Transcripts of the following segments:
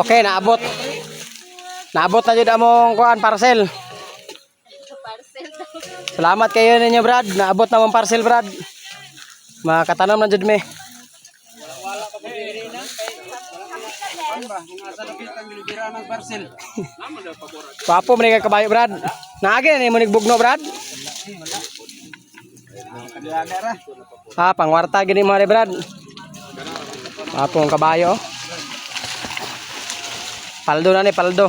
Okay, naabot. Naabot na jud among kuan parcel. Salamat kayo ninyo, Brad. Naabot na mong parcel, Brad. Makatanom na jud me. Papo man kay kabayo, Brad. Naagi na mo nigbugno, Brad. Pangwarta gini mo rin, Brad. Papo ang kabayo. Paldo na ni, paldo.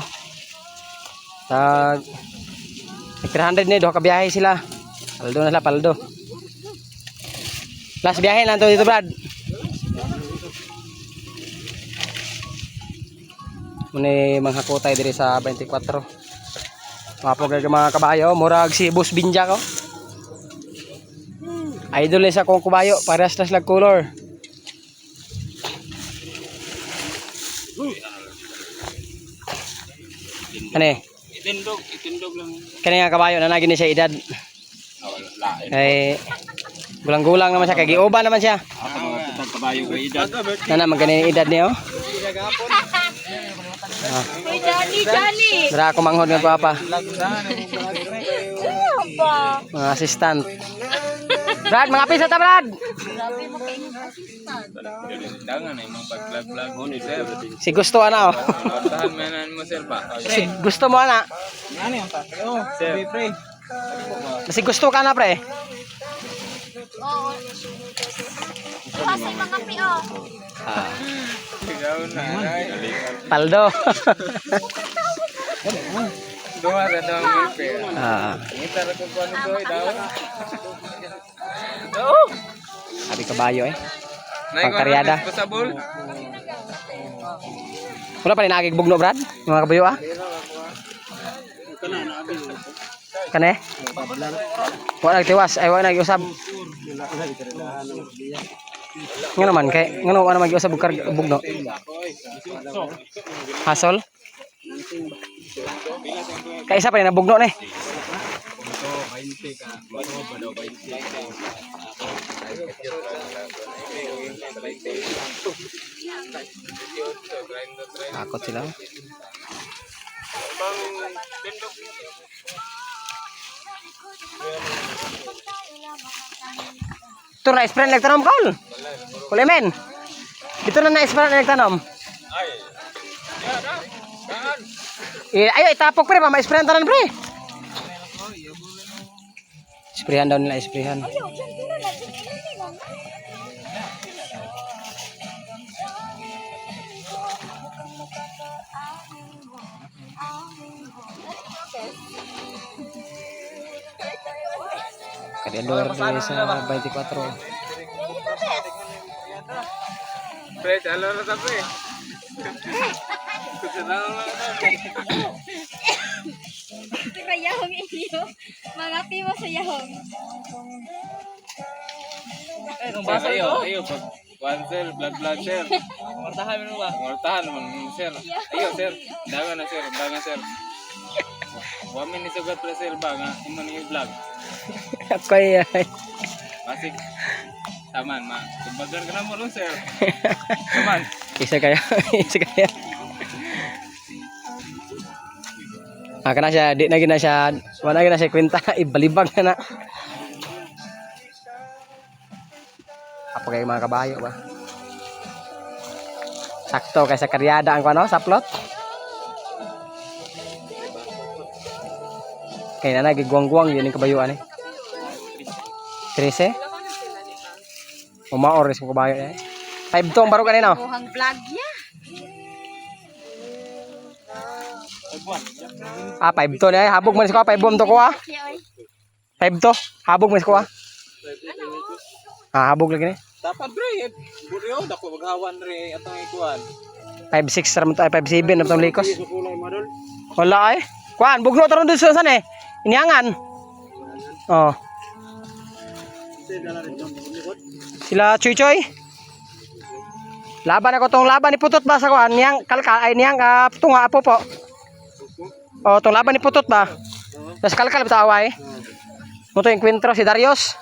Tag 300 ni, 2 kabiyahe sila. Paldo na sila, paldo. Last biyahe lang to dito, Brad. Muna manghakutay diri sa 24. Papo kay mga kabayo, murag si Boss Binja ko. Idol ni sa kong kabayo, parehas na sila color. Kani? Itindog lang. Kani nga kabayo na nagini siya edad. Ay gulang-gulang naman siya, kay giuba naman siya. Kabayo kay edad. Nana magani edad niyo. Johnny. Dara ako manghod nga guwapa. Mga assistant. Brad, mga pisa ta, Brad. Dangan ay mga pag-vlog mo ni sir. Si gusto ana oh. Tahan manan mo sir ba? Si gusto mo ana. Ano yung tatay? Oh, sir. Pre. Si gusto ka na, pre. Oo. Kasi mga PO. Sigaw na. Paldo. Duha ra daw ang pre. Ngita ra ko ano doy daw. Sabi kabayo eh. Pangkaryada. Pasabol. Wala pa rin nagigbugno, Brad? Mga kabayo ah. Kane? Wala nagtiwas. Ay, wala nag-usab. Nga naman, kay nga naman mag-usab bugno. Hasol? Kaya isa pa rin nabugno na eh. Takot sila. Ito na spray nagtanom kol. Kulemen. Dito na spray nagtanom. Ayo itapok pre, ma-sprayan tanan pre. Sprayan daw nila, sprayan. Kadalor dari sa 24. Pre, alor na pre. Ito yahong iyo. Mga PO sa yahong. Ay, kung basa ito. Ayo, one sir, vlog sir. Mortahan mo ba? Mortahan mo, sir. Ayo, sir. Dangan na, sir. Dangan, sir. Wamin ni sugat pala, sir, ba? Nga, imo ni vlog. Ako ay Masik. Taman, ma. Kumbagar ka na mo ron, sir. Taman. isa kaya. Kana siya, di na gina siya, wala gina siya kwenta, ibalibag na na. Apa kayo mga kabayo ba? Sakto kay sa karyada ang kuno sa plot. Kaya na nagiguang-guang yun yung kabayuan eh. 13? Umaor sa kabayo eh. 5 to ang baro kanina. Buhang vlog niya. 5 to na eh. Habog man sa ko. 5 bomb to ko ah. 5 to. Habog man sa ko ah. Habog lagi ni. Dapat, pre. Buryo, dako maghawan re atong ikuan. 5-6 raman to ay 5-7 na itong likos. Wala eh. Kuan, bugno taron doon sa saan eh. Iniangan. Oh. Sila Chuy-Chuy. Laban ako tong laban ni Putot ba sa kuan niyang kalkal ay niyang tunga apo po. Oh, tong laban ni Putot ba. Tas kalkal bitaw away. Mo to encuentro si Darius.